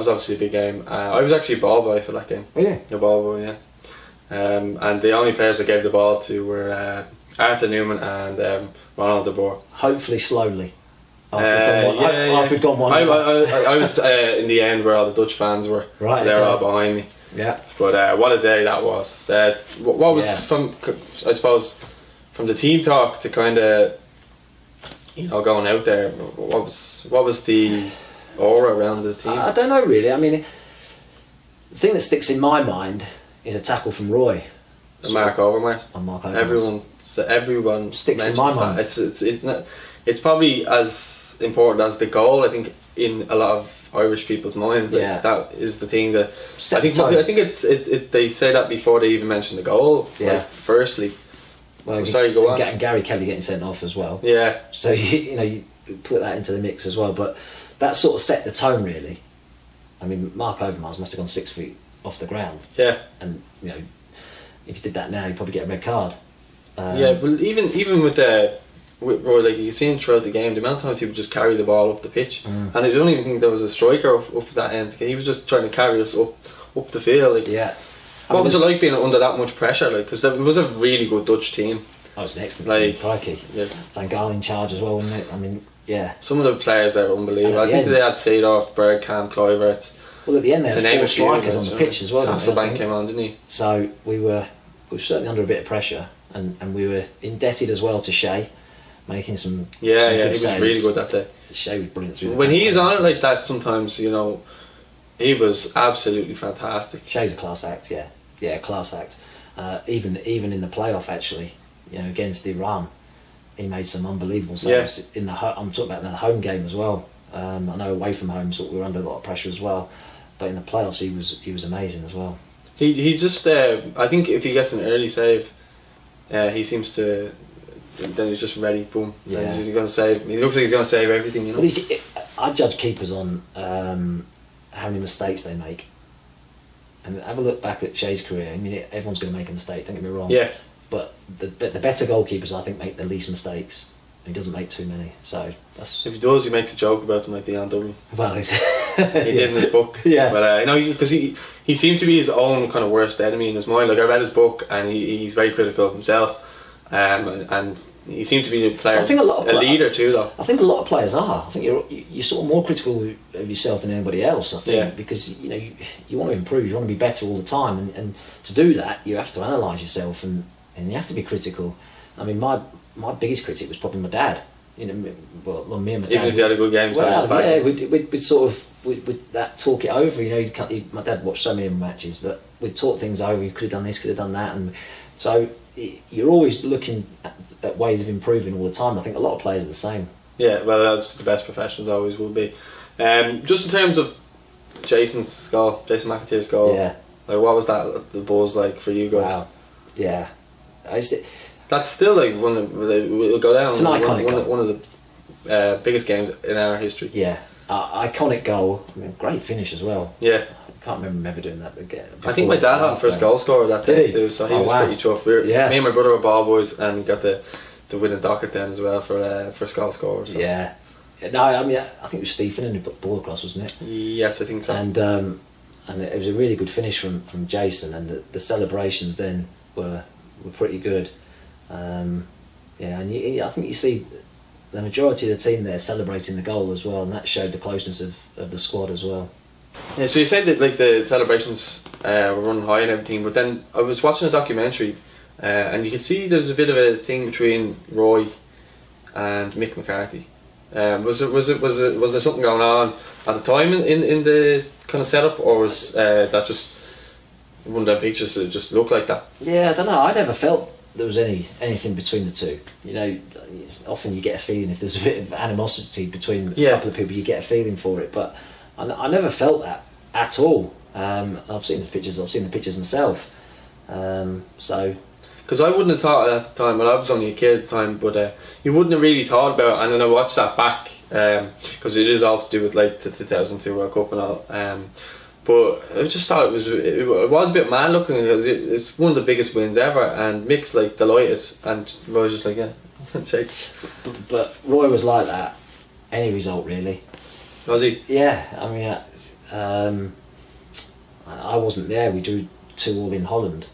was obviously a big game. I was actually a ball boy for that game. Oh, yeah. A ball boy, yeah. And the only players I gave the ball to were Arthur Newman and Ronald de Boer. Hopefully slowly. After we'd gone one. I was in the end where all the Dutch fans were. Right. So they were all behind me. Yeah. But what a day that was. What was from, I suppose, from the team talk to kind of, going out there, what was the aura around the team? I don't know really. I mean, the thing that sticks in my mind is a tackle from Roy. Mark Overmars. On Mark Overmars. Everyone sticks in my mind. It's probably as important as the goal. I think in a lot of Irish people's minds, that is the thing that I think it's they say that before they even mention the goal. Yeah. Like, firstly. Well, sorry, go on. And Gary Kelly getting sent off as well. Yeah. So you put that into the mix as well, but that sort of set the tone really. I mean, Mark Overmars must have gone 6 feet off the ground. Yeah. And if you did that now, you'd probably get a red card. Yeah, but even with Roy, like you see him throughout the game, the amount of times he would just carry the ball up the pitch, and I don't even think there was a striker up that end. He was just trying to carry us up the field. Like, yeah. What was it like being under that much pressure? Like, because it was a really good Dutch team. Oh, it was an excellent team. Crikey. Yeah. Van Gaal in charge as well, wasn't it? I mean, yeah. Some of the players there were unbelievable. I think they had Seedorf, Bergkamp, Kluivert. Well, at the end, there were 4 strikers on the pitch as well. Hasselbank came on, didn't he? So we were certainly under a bit of pressure, and we were indebted as well to Shea, making some. He was really good that day. Shea was brilliant. When he's on it like that, sometimes he was absolutely fantastic. Shea's a class act, yeah, class act. Even in the playoff, actually, against Iran, he made some unbelievable saves. I'm talking about the home game as well. I know away from home, so we were under a lot of pressure as well. But in the playoffs, he was amazing as well. He just I think if he gets an early save, he seems to. Then he's just ready. Boom. Yeah. He's going to save. He looks like he's going to save everything. Well, I judge keepers on how many mistakes they make. And have a look back at Shea's career. I mean, everyone's going to make a mistake. Don't get me wrong. Yeah. But the better goalkeepers, I think, make the least mistakes. He doesn't make too many. So that's. If he does, he makes a joke about them like Dion Dublin. Well, he did in his book. Yeah. But because he seemed to be his own kind of worst enemy in his mind. Like I read his book, and he's very critical of himself. And he seemed to be a player, a leader too, though. I think a lot of players are. I think you're sort of more critical of yourself than anybody else. I think because you want to improve, you want to be better all the time, and to do that you have to analyse yourself and you have to be critical. I mean, my biggest critic was probably my dad. Me and my dad. Even if you had a good game, we'd sort of we'd that talk it over. My dad watched so many matches, but we'd talk things over. You could have done this, could have done that, and so. You're always looking at ways of improving all the time. I think a lot of players are the same. Yeah, well, that's the best professionals always will be. Just in terms of Jason McAteer's goal. Yeah. Like, what was the buzz like for you guys? Wow. Yeah. That's still like will go down. It's an iconic one of the biggest games in our history. Yeah. Iconic goal. I mean, great finish as well. Yeah. I can't remember him ever doing that again. I think my dad had the first goal scorer that day too, so he was pretty chuffed. Me and my brother were ball boys and got the winning docket then as well for first goal scorer. So. Yeah. No, I mean, I think it was Stephen who put the ball across, wasn't it? Yes, I think so. And it was a really good finish from Jason, and the celebrations then were pretty good. And I think you see the majority of the team there celebrating the goal as well, and that showed the closeness of the squad as well. Yeah, so you said that like the celebrations were running high and everything, but then I was watching a documentary and you can see there's a bit of a thing between Roy and Mick McCarthy. Was there something going on at the time in the kind of setup, or was that just one of them pictures that just looked like that? Yeah, I don't know. I never felt there was anything between the two. Often you get a feeling if there's a bit of animosity between a couple of people, you get a feeling for it, but I never felt that at all. I've seen the pictures myself. Because I wouldn't have thought at that time, well, I was only a kid at the time, but you wouldn't have really thought about it. And then I watched that back because it is all to do with like the 2002 World Cup and all. But I just thought it was a bit mad looking because it's one of the biggest wins ever, and Mick's like delighted, and Roy's just like shake. But Roy was like that any result really. Was he? Yeah, I mean, I wasn't there. We drew 2-2 in Holland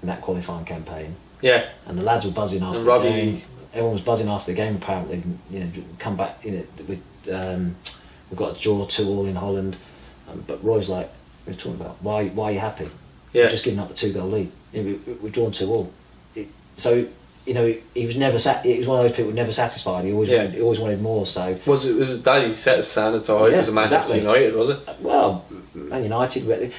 in that qualifying campaign. Yeah. And the lads were buzzing after the game. Everyone was buzzing after the game. Apparently, come back. We've got to draw 2-2 in Holland. But Roy's like, we're talking about why are you happy? Yeah. We're just giving up a 2-goal lead. We're drawn 2-2. So he was never he was one of those people never satisfied. He always wanted more. So was it that he set his standards high because of Manchester United, was it? Well, Man United.